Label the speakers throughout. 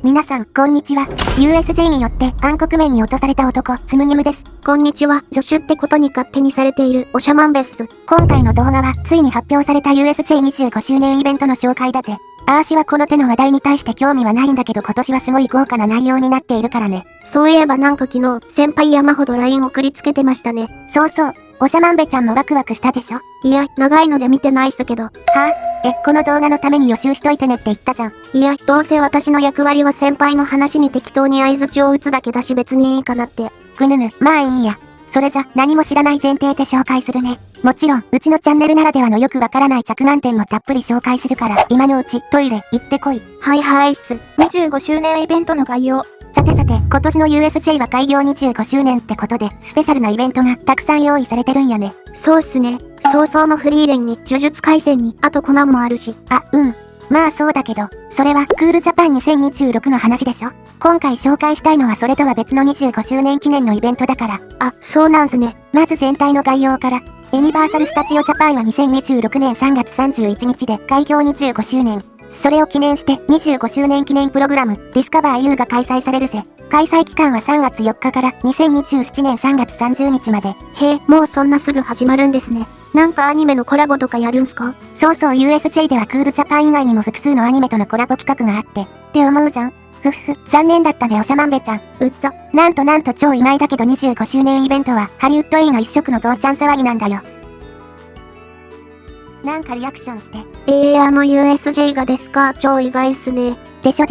Speaker 1: 皆さん、こんにちは。USJ によって暗黒面に落とされた男、つむにむです。
Speaker 2: こんにちは。助手ってことに勝手にされているおしゃまんべっす。
Speaker 1: 今回の動画は、ついに発表された USJ25 周年イベントの紹介だぜ。あーしはこの手の話題に対して興味はないんだけど今年はすごい豪華な内容になっているからね。
Speaker 2: そういえばなんか昨日、先輩山ほど LINE 送りつけてましたね。
Speaker 1: そうそう。おしゃまんべちゃんもワクワクしたでしょ？
Speaker 2: いや、長いので見てないっすけど。
Speaker 1: はぁ？この動画のために予習しといてねって言ったじゃん。
Speaker 2: いや、どうせ私の役割は先輩の話に適当に相槌を打つだけだし別にいいかなって。
Speaker 1: ぐぬぬ、まあいいや。それじゃ、何も知らない前提で紹介するね。もちろん、うちのチャンネルならではのよくわからない着眼点もたっぷり紹介するから、今のうち、トイレ、行ってこい。
Speaker 2: はいはいっす。25周年イベントの概要。
Speaker 1: さてさて、今年の USJ は開業25周年ってことで、スペシャルなイベントがたくさん用意されてるんやね。
Speaker 2: そうっすね。早々のフリーレンに、呪術廻戦に、あとコナンもあるし。
Speaker 1: まあそうだけど、それはクールジャパン2026の話でしょ？今回紹介したいのはそれとは別の25周年記念のイベントだから。
Speaker 2: あ、そうなんすね。
Speaker 1: まず全体の概要から。ユニバーサル・スタジオ・ジャパンは2026年3月31日で開業25周年。それを記念して25周年記念プログラムディスカバー U が開催されるぜ。開催期間は3月4日から2027年3月30日まで。
Speaker 2: へえ、もうそんなすぐ始まるんですね。なんかアニメのコラボとかやるんすか？
Speaker 1: そうそう USJ ではクールジャパン以外にも複数のアニメとのコラボ企画があって、って思うじゃん。残念だったねおしゃまんべちゃん。
Speaker 2: うっざ。
Speaker 1: なんと超意外だけど25周年イベントはハリウッド映画一色のどんちゃん騒ぎなんだよ。なんかリアクションして。
Speaker 2: USJ がですか？超意外っすね。
Speaker 1: でしょ。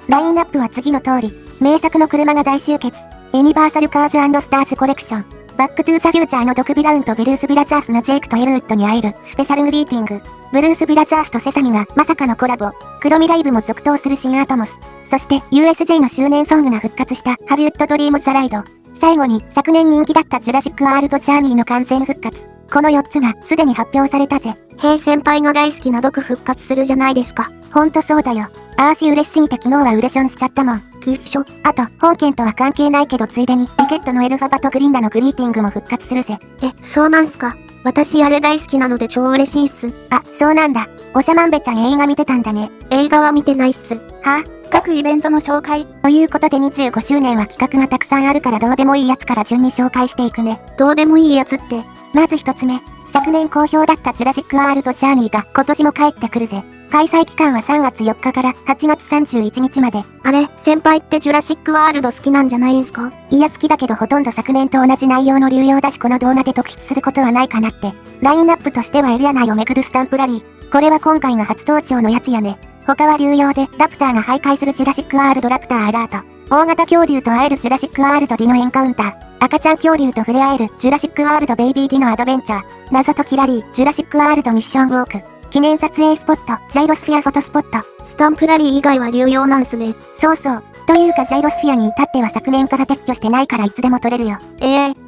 Speaker 1: ラインナップは次の通り。名作の車が大集結。ユニバーサルカーズ&スターズコレクション。バックトゥーザフューチャーのドク・ブラウンとブルース・ビラザースのジェイクとエルウッドに会えるスペシャルグリーティング。ブルース・ビラザースとセサミがまさかのコラボ。黒ミライブも続投する新アトモス。そして USJ の周年ソングが復活したハリウッド・ドリーム・ザ・ライド。最後に昨年人気だったジュラシック・ワールド・ジャーニーの完全復活。この4つがすでに発表されたぜ。
Speaker 2: へえ、先輩が大好きなドク復活するじゃないですか。
Speaker 1: ほんとそうだよ。あーし嬉しすぎて昨日はウレションしちゃったもん。
Speaker 2: きっしょ。
Speaker 1: あと、本件とは関係ないけどついでに、リケットのエルファバとグリンダのグリーティングも復活するぜ。
Speaker 2: そうなんすか。私あれ大好きなので超嬉しいっす。
Speaker 1: あ、そうなんだ。おしゃまんべちゃん映画見てたんだね。
Speaker 2: 映画は見てないっす。
Speaker 1: は？
Speaker 2: 各イベントの紹介。
Speaker 1: ということで25周年は企画がたくさんあるからどうでもいいやつから順に紹介していくね。
Speaker 2: どうでもいいやつって。
Speaker 1: まず一つ目。昨年好評だったジュラシック・ワールド・ジャーニーが今年も帰ってくるぜ。開催期間は3月4日から8月31日まで。
Speaker 2: あれ、先輩ってジュラシック・ワールド好きなんじゃないんすか？
Speaker 1: いや好きだけどほとんど昨年と同じ内容の流用だしこの動画で特筆することはないかなって。ラインナップとしてはエリア内を巡るスタンプラリー。これは今回が初登場のやつやね。他は流用でラプターが徘徊するジュラシック・ワールドラプターアラート。大型恐竜と会えるジュラシック・ワールドディノエンカウンター。赤ちゃん恐竜と触れ合えるジュラシック・ワールドベイビーディノアドベンチャー。謎解きラリージュラシック・ワールドミッションウォーク。記念撮影スポットジャイロスフィアフォトスポット。
Speaker 2: スタンプラリー以外は流用なんすね。
Speaker 1: そうそう。というかジャイロスフィアに至っては昨年から撤去してないからいつでも撮れるよ。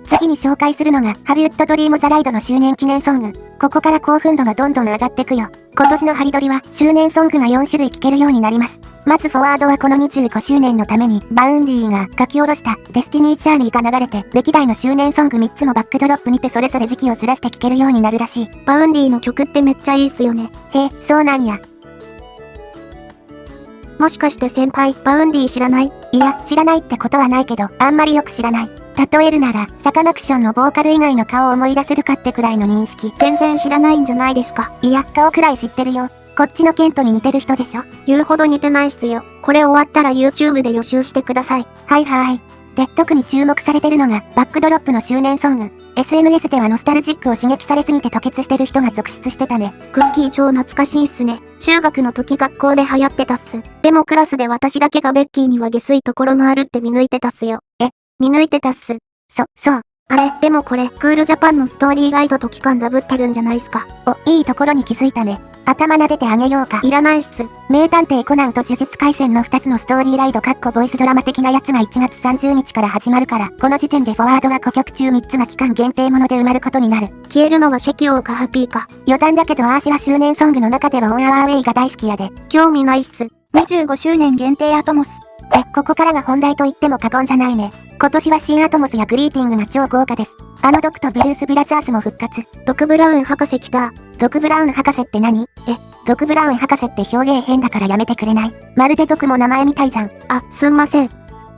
Speaker 1: 次に紹介するのがハリウッドドリームザライドの周年記念ソング。ここから興奮度がどんどん上がってくよ。今年のハリドリは周年ソングが4種類聴けるようになります。まずフォワードはこの25周年のためにバウンディが書き下ろしたデスティニー・チャーリーが流れて歴代の周年ソング3つもバックドロップにてそれぞれ時期をずらして聴けるようになるらしい。
Speaker 2: バウンディの曲ってめっちゃいいっすよね。
Speaker 1: へえ、そうなんや。
Speaker 2: もしかして先輩、バウンディ知らない？
Speaker 1: いや、知らないってことはないけど、あんまりよく知らない。例えるなら、サカナクションのボーカル以外の顔を思い出せるかってくらいの認識。
Speaker 2: 全然知らないんじゃないですか。
Speaker 1: いや、顔くらい知ってるよ。こっちのケントに似てる人でしょ？
Speaker 2: 言うほど似てないっすよ。これ終わったら YouTube で予習してください。
Speaker 1: はい。で、特に注目されてるのが、バックドロップの周年ソング。SNS ではノスタルジックを刺激されすぎて吐血してる人が続出してたね。
Speaker 2: クッキー超懐かしいっすね。中学の時学校で流行ってたっす。でもクラスで私だけがベッキーには下水ところもあるって見抜いてたっすよ。見抜いてたっす。
Speaker 1: そう。
Speaker 2: あれ、でもこれ、クールジャパンのストーリーガイドと期間ダブってるんじゃないっすか。
Speaker 1: いいところに気づいたね。頭撫でてあげようか。
Speaker 2: いらないっす。
Speaker 1: 名探偵コナンと呪術廻戦の2つのストーリーライドボイスドラマ的なやつが1月30日から始まるから、この時点でフォワードは5曲中3つが期間限定もので埋まることになる。
Speaker 2: 消えるのはシェキオーかハッピーか。
Speaker 1: 余談だけどアーシは周年ソングの中ではオンアワーウェイが大好きやで。
Speaker 2: 興味ないっす。25周年限定アトモス。
Speaker 1: ここからが本題と言っても過言じゃないね。今年は新アトモスやグリーティングが超豪華です。ドクとブルース・ビラザースも復活。
Speaker 2: ドク・ブラウン博士来た。
Speaker 1: ドク・ブラウン博士って何？ドク・ブラウン博士って表現変だからやめてくれない？まるでドクも名前みたいじゃん。
Speaker 2: あ、すんません。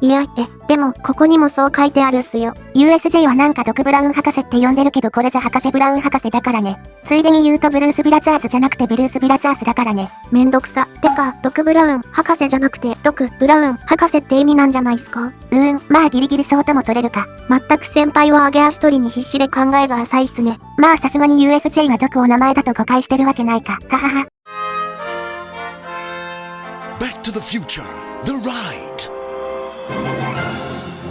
Speaker 2: いや、でも、ここにもそう書いてあるっすよ。
Speaker 1: USJ はなんかドク・ブラウン博士って呼んでるけどこれじゃ博士ブラウン博士だからね。ついでに言うとブルース・ビラザーズじゃなくてブルース・ビラザースだからね。
Speaker 2: めんどくさ。てか、ドク・ブラウン博士じゃなくて、ドク・ブラウン博士って意味なんじゃないっすか？
Speaker 1: まあギリギリそうとも取れるか。
Speaker 2: 全く先輩は上げ足取りに必死で考えが浅いっすね。
Speaker 1: まあさすがに USJ がドクを名前だと誤解してるわけないか。ははは。
Speaker 3: Back to the future, the ride.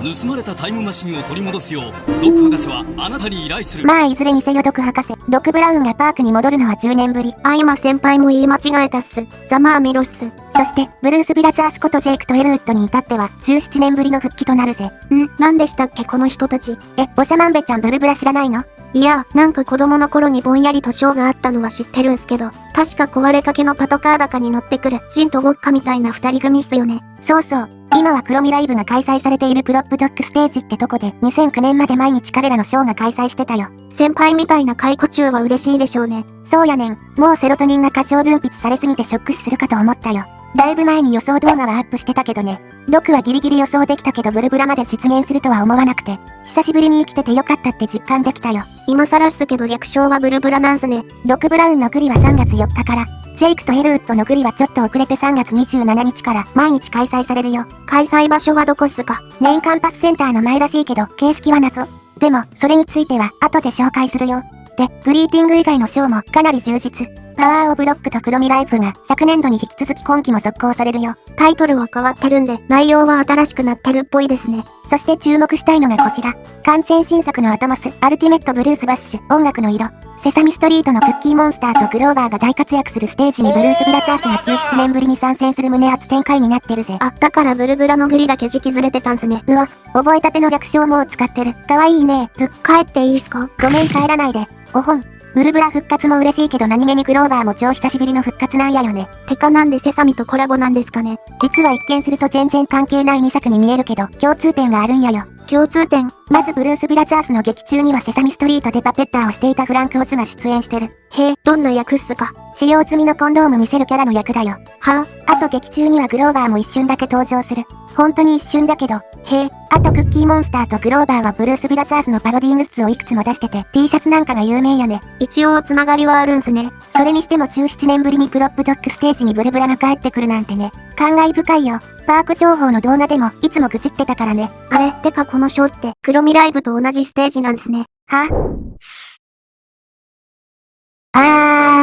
Speaker 4: 盗まれたタイムマシンを取り戻すようドク博士はあなたに依頼する。
Speaker 1: まあいずれにせよドク博士、ドク・ブラウンがパークに戻るのは10年ぶり。
Speaker 2: 今先輩も言い間違えたっす。ざまあみろっす。
Speaker 1: そしてブルース・ビラザースことジェイクとエルウッドに至っては17年ぶりの復帰となるぜ。
Speaker 2: 何でしたっけこの人たち。
Speaker 1: おしゃまんべちゃんブルブラ知らないの？
Speaker 2: いや、なんか子供の頃にぼんやりとショーがあったのは知ってるんすけど、確か壊れかけのパトカー高に乗ってくるジンとウォッカみたいな二人組っすよね。
Speaker 1: そうそう。今は黒ミライブが開催されているプロップドッグステージってとこで2009年まで毎日彼らのショーが開催してたよ。
Speaker 2: 先輩みたいな解雇中は嬉しいでしょうね。
Speaker 1: そうやねん。もうセロトニンが過剰分泌されすぎてショック死するかと思ったよ。だいぶ前に予想動画はアップしてたけどね。ドクはギリギリ予想できたけどブルブラまで実現するとは思わなくて、久しぶりに生きててよかったって実感できたよ。
Speaker 2: 今更っすけど略称はブルブラなんすね。
Speaker 1: ドク・ブラウンのグリは3月4日から、ジェイクとエルウッドのグリはちょっと遅れて3月27日から毎日開催されるよ。
Speaker 2: 開催場所はどこっすか？
Speaker 1: メインカンパスセンターの前らしいけど、形式は謎。でも、それについては後で紹介するよ。で、グリーティング以外のショーもかなり充実。パワーオブロックと黒ミライフが昨年度に引き続き今期も続行されるよ。
Speaker 2: タイトルは変わってるんで、内容は新しくなってるっぽいですね。
Speaker 1: そして注目したいのがこちら。完成新作のアトモス、アルティメットブルースバッシュ、音楽の色。セサミストリートのクッキーモンスターとグローバーが大活躍するステージにブルース・ブラザースが17年ぶりに参戦する胸熱展開になってるぜ。
Speaker 2: だからブルブラのグリだけ時期ずれてたんすね。
Speaker 1: うわ、覚えたての略称もう使ってる。かわいいね。
Speaker 2: 帰っていいっすか？
Speaker 1: ごめん帰らないで。おほん。ブルブラ復活も嬉しいけど何気にグローバーも超久しぶりの復活なんやよね。
Speaker 2: てかなんでセサミとコラボなんですかね？
Speaker 1: 実は一見すると全然関係ない2作に見えるけど、共通点があるんやよ。
Speaker 2: 共通点？
Speaker 1: まずブルース・ビラザースの劇中にはセサミストリートでパペッターをしていたフランク・オズが出演してる。
Speaker 2: へえ、どんな役っすか？
Speaker 1: 使用済みのコンドーム見せるキャラの役だよ。
Speaker 2: は
Speaker 1: あと劇中にはグローバーも一瞬だけ登場する。本当に一瞬だけど。
Speaker 2: へえ。
Speaker 1: あとクッキーモンスターとグローバーはブルース・ビラザースのパロディーグッズをいくつも出してて T シャツなんかが有名よね。
Speaker 2: 一応つながりはあるんすね。
Speaker 1: それにしても17年ぶりにプロップドッグステージにブルブラが帰ってくるなんてね。感慨深いよ。パーク情報の動画でもいつも愚痴ってたからね。
Speaker 2: あれ、てかこのショーって黒ミライブと同じステージなんですね。
Speaker 1: は？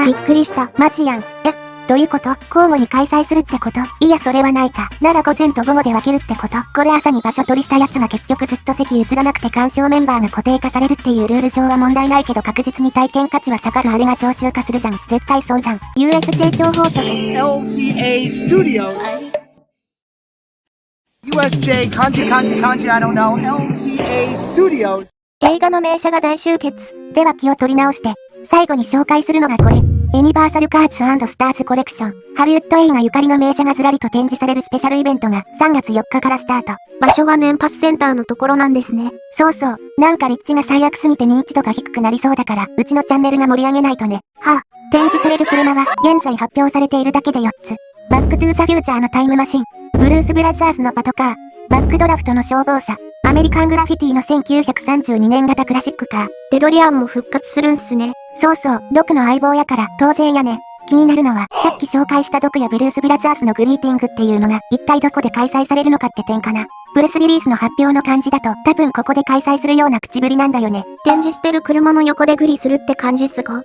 Speaker 2: びっくりした。
Speaker 1: マジやん。どういうこと？交互に開催するってこと？いやそれはないか。なら午前と午後で分けるってこと？これ朝に場所取りしたやつが結局ずっと席譲らなくて鑑賞メンバーが固定化されるっていうルール上は問題ないけど確実に体験価値は下がるあれが常習化するじゃん。絶対そうじゃん。USJ 情報局。
Speaker 5: LCA Studio. USJ kanji, I don't know. LCA Studios.
Speaker 2: 映画の名車が大集結。
Speaker 1: では気を取り直して、最後に紹介するのがこれ。ユニバーサルカーツ&スターズコレクション。ハリウッド映画ゆかりの名車がずらりと展示されるスペシャルイベントが3月4日からスタート。
Speaker 2: 場所は年パスセンターのところなんですね。
Speaker 1: そうそう。なんか立地が最悪すぎて認知度が低くなりそうだから、うちのチャンネルが盛り上げないとね。展示される車は現在発表されているだけで4つ。バックトゥーザフューチャーのタイムマシン。ブルース・ブラザーズのパトカー。バックドラフトの消防車。アメリカングラフィティの1932年型クラシックカー。
Speaker 2: デロリアンも復活するんすね。
Speaker 1: そうそう。ドクの相棒やから当然やね。気になるのは、さっき紹介したドクやブルース・ブラザースのグリーティングっていうのが、一体どこで開催されるのかって点かな。プレスリリースの発表の感じだと、多分ここで開催するような口ぶりなんだよね。
Speaker 2: 展示してる車の横でグリするって感じっすか？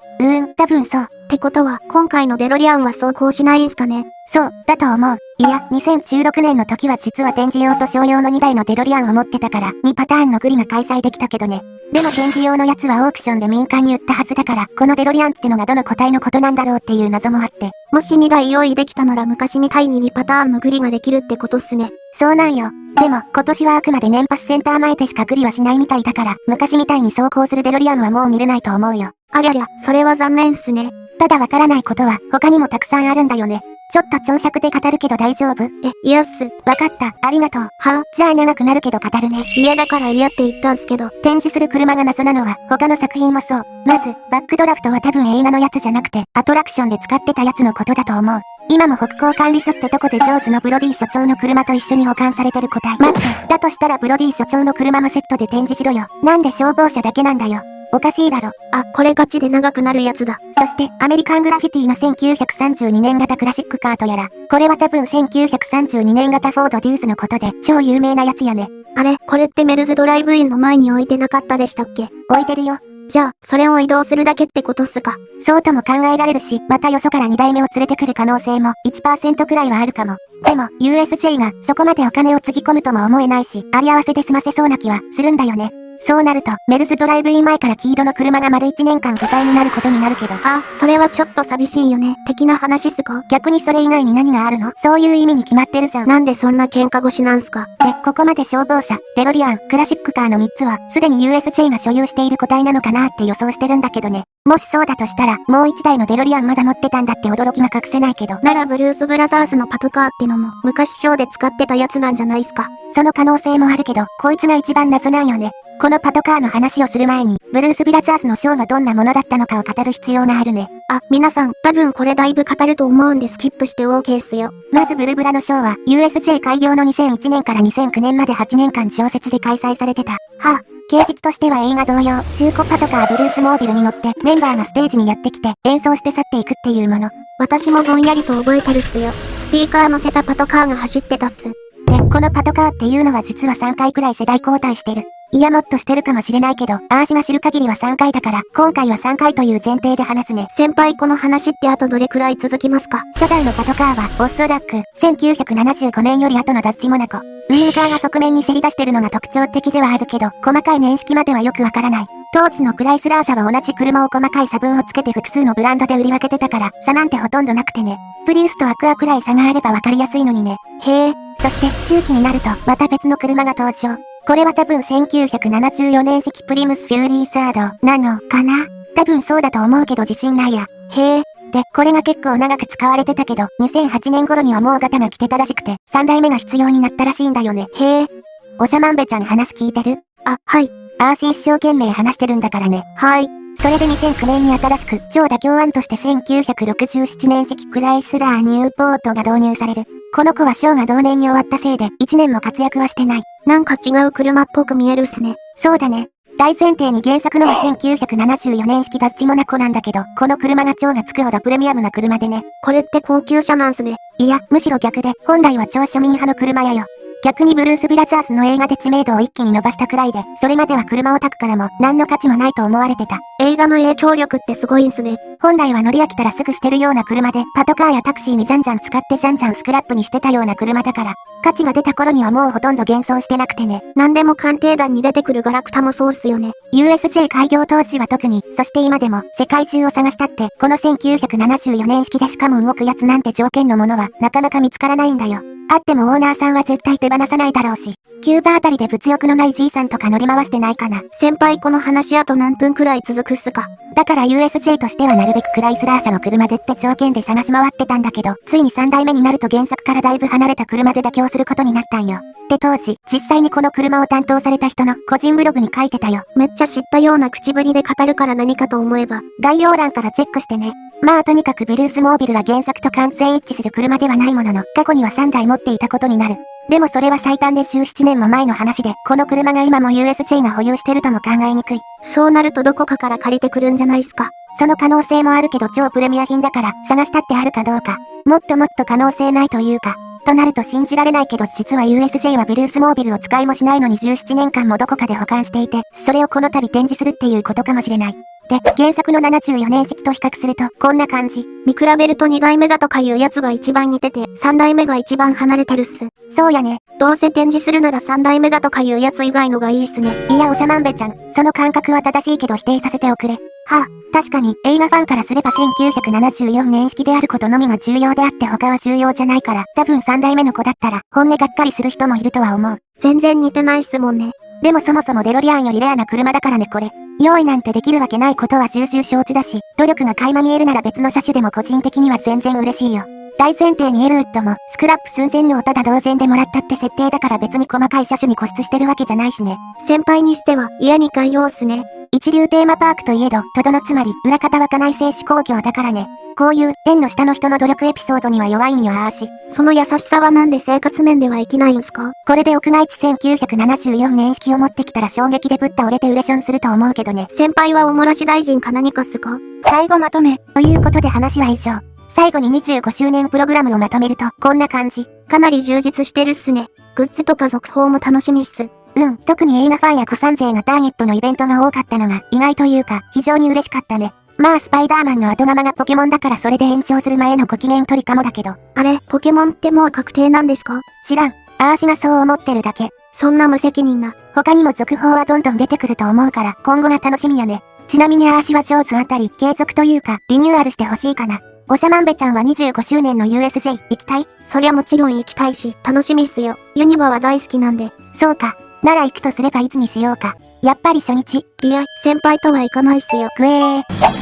Speaker 1: 多分そう。
Speaker 2: ってことは、今回のデロリアンは走行しないんすかね？
Speaker 1: そう、だと思う。いや、2016年の時は実は展示用と商用の2台のデロリアンを持ってたから、2パターンのグリが開催できたけどね。でも展示用のやつはオークションで民間に売ったはずだから、このデロリアンってのがどの個体のことなんだろうっていう謎もあって。
Speaker 2: もし2台用意できたなら昔みたいに2パターンのグリができるってことっすね。
Speaker 1: そうなんよ。でも、今年はあくまで年パスセンター前でしかグリはしないみたいだから、昔みたいに走行するデロリアンはもう見れないと思うよ。
Speaker 2: ありゃりゃ、それは残念っすね。
Speaker 1: ただわからないことは他にもたくさんあるんだよね。ちょっと長尺で語るけど大丈夫？
Speaker 2: いやっす。
Speaker 1: わかった、ありがとう。
Speaker 2: は？
Speaker 1: じゃあ長くなるけど語るね。
Speaker 2: 嫌だから嫌って言ったんすけど。
Speaker 1: 展示する車が謎なのは他の作品もそう。まず、バックドラフトは多分映画のやつじゃなくて、アトラクションで使ってたやつのことだと思う。今も北港管理所ってとこでジョーズのブロディ所長の車と一緒に保管されてる個体。待って、だとしたらブロディ所長の車もセットで展示しろよ。なんで消防車だけなんだよ。おかしいだろ。
Speaker 2: あ、これガチで長くなるやつだ。
Speaker 1: そして、アメリカングラフィティの1932年型クラシックカーとやら、これは多分1932年型フォードデュースのことで、超有名なやつやね。
Speaker 2: あれ、これってメルズドライブインの前に置いてなかったでしたっけ？
Speaker 1: 置いてるよ。
Speaker 2: じゃあ、それを移動するだけってことっすか？
Speaker 1: そうとも考えられるし、またよそから2台目を連れてくる可能性も 1% くらいはあるかも。でも、USJ がそこまでお金をつぎ込むとも思えないし、あり合わせで済ませそうな気はするんだよね。そうなると、メルズドライブイン前から黄色の車が丸1年間不在になることになるけど。
Speaker 2: あ、それはちょっと寂しいよね。的な話っすか？
Speaker 1: 逆にそれ以外に何があるの？そういう意味に決まってるじゃん。
Speaker 2: なんでそんな喧嘩腰なんすか？
Speaker 1: で、ここまで消防車、デロリアン、クラシックカーの3つは、すでに USJ が所有している個体なのかなって予想してるんだけどね。もしそうだとしたら、もう1台のデロリアンまだ持ってたんだって驚きが隠せないけど。
Speaker 2: ならブルースブラザーズのパトカーってのも、昔ショーで使ってたやつなんじゃないっすか？
Speaker 1: その可能性もあるけど、こいつが一番謎なんよね。このパトカーの話をする前に、ブルース・ブラザーズのショーがどんなものだったのかを語る必要があるね。
Speaker 2: あ、皆さん、多分これだいぶ語ると思うんでスキップして OK っすよ。
Speaker 1: まずブルブラのショーは、USJ 開業の2001年から2009年まで8年間常設で開催されてた。
Speaker 2: は
Speaker 1: 形式としては映画同様、中古パトカーブルースモービルに乗って、メンバーがステージにやってきて、演奏して去っていくっていうもの。
Speaker 2: 私もぼんやりと覚えてるっすよ。スピーカー乗せたパトカーが走ってたっす。
Speaker 1: で、このパトカーっていうのは実は3回くらい世代交代してる。いやもっとしてるかもしれないけど、アーシが知る限りは3回だから、今回は3回という前提で話すね。
Speaker 2: 先輩この話ってあとどれくらい続きますか？
Speaker 1: 初代のパトカーは、おそらく、1975年より後のダッチモナコ。ウインカーが側面にせり出してるのが特徴的ではあるけど、細かい年式まではよくわからない。当時のクライスラー社は同じ車を細かい差分をつけて複数のブランドで売り分けてたから、差なんてほとんどなくてね。プリウスとアクアくらい差があればわかりやすいのにね。
Speaker 2: へえ。
Speaker 1: そして、中期になると、また別の車が登場。これは多分1974年式プリムスフューリーサードなのかな？多分そうだと思うけど自信ないや。
Speaker 2: へえ。
Speaker 1: で、これが結構長く使われてたけど、2008年頃にはもうガタが来てたらしくて、3代目が必要になったらしいんだよね。
Speaker 2: へえ。
Speaker 1: おしゃまんべちゃん話聞いてる？
Speaker 2: あ、はい。
Speaker 1: アーシー一生懸命話してるんだからね。
Speaker 2: はい。
Speaker 1: それで2009年に新しく、超妥協案として1967年式クライスラーニューポートが導入される。この子はショーが同年に終わったせいで、1年も活躍はしてない。
Speaker 2: なんか違う車っぽく見えるっすね。
Speaker 1: そうだね。大前提に原作のは1974年式ダッチモナコなんだけど、この車が超がつくほどプレミアムな車でね。
Speaker 2: これって高級車なんすね。
Speaker 1: いや、むしろ逆で、本来は超庶民派の車やよ。逆にブルース・ブラザーズの映画で知名度を一気に伸ばしたくらいで、それまでは車オタクからも何の価値もないと思われてた。
Speaker 2: 映画の影響力ってすごいんすね。
Speaker 1: 本来は乗り飽きたらすぐ捨てるような車で、パトカーやタクシーにじゃんじゃん使ってじゃんじゃんスクラップにしてたような車だから、価値が出た頃にはもうほとんど現存してなくてね。
Speaker 2: なんでも鑑定団に出てくるガラクタもそうっすよね。
Speaker 1: USJ 開業当時は特に、そして今でも、世界中を探したって、この1974年式でしかも動くやつなんて条件のものは、なかなか見つからないんだよ。あってもオーナーさんは絶対手放さないだろうし、キューバあたりで物欲のないじいさんとか乗り回してないかな。
Speaker 2: 先輩この話あと何分くらい続くっすか？
Speaker 1: だから USJ としてはなるべくクライスラー社の車でって条件で探し回ってたんだけど、ついに3代目になると原作からだいぶ離れた車で妥協することになったんよ。で当時、実際にこの車を担当された人の個人ブログに書いてたよ。
Speaker 2: めっちゃ知ったような口ぶりで語るから何かと思えば。
Speaker 1: 概要欄からチェックしてね。まあとにかくブルースモービルは原作と完全一致する車ではないものの、過去には3台持っていたことになる。でもそれは最短で17年も前の話で、この車が今も USJ が保有してるとも考えにくい。
Speaker 2: そうなるとどこかから借りてくるんじゃないっすか。
Speaker 1: その可能性もあるけど超プレミア品だから探したってあるかどうか。もっともっと可能性ないというか。となると信じられないけど実は USJ はブルースモービルを使いもしないのに17年間もどこかで保管していて、それをこの度展示するっていうことかもしれない。で、原作の74年式と比較するとこんな感じ。
Speaker 2: 見比べると2代目だとかいうやつが一番似てて、3代目が一番離れてるっす。
Speaker 1: そうやね。
Speaker 2: どうせ展示するなら3代目だとかいうやつ以外のがいいっすね。
Speaker 1: いやおしゃまんべちゃん、その感覚は正しいけど否定させておくれ。
Speaker 2: はあ、
Speaker 1: 確かに映画ファンからすれば1974年式であることのみが重要であって他は重要じゃないから、多分3代目の子だったら本音がっかりする人もいるとは思う。
Speaker 2: 全然似てないっすもんね。
Speaker 1: でもそもそもデロリアンよりレアな車だからねこれ。用意なんてできるわけないことは重々承知だし、努力が垣間見えるなら別の車種でも個人的には全然嬉しいよ。大前提にエルウッドも、スクラップ寸前のをただ同然でもらったって設定だから別に細かい車種に固執してるわけじゃないしね。
Speaker 2: 先輩にしては嫌に買いようっすね。
Speaker 1: 一流テーマパークといえど、トドのつまり、裏方は家内製紙工業だからね。こういう、縁の下の人の努力エピソードには弱いんよあーし。
Speaker 2: その優しさはなんで生活面では生きないんすか？
Speaker 1: これで屋外地1974年式を持ってきたら衝撃でぶった折れてウレションすると思うけどね。
Speaker 2: 先輩はおもらし大臣か何かっすか？
Speaker 1: 最後まとめ。ということで話は以上。最後に25周年プログラムをまとめると、こんな感じ。
Speaker 2: かなり充実してるっすね。グッズとか続報も楽しみっす。
Speaker 1: 特に映画ファンや古参勢がターゲットのイベントが多かったのが意外というか非常に嬉しかったね。まあスパイダーマンの後釜がポケモンだからそれで延長する前のご機嫌取りかもだけど。
Speaker 2: あれ、ポケモンってもう確定なんですか？
Speaker 1: 知らん。アーシがそう思ってるだけ。
Speaker 2: そんな無責任な。
Speaker 1: 他にも続報はどんどん出てくると思うから今後が楽しみやね。ちなみにアーシは上手あたり継続というかリニューアルしてほしいかな。おしゃまんべちゃんは25周年の USJ 行きたい？
Speaker 2: そりゃもちろん行きたいし、楽しみっすよ。ユニバは大好きなんで。
Speaker 1: そうか。なら行くとすればいつにしようか。やっぱり初日。
Speaker 2: いや、先輩とは行かないっすよ。
Speaker 1: くえー。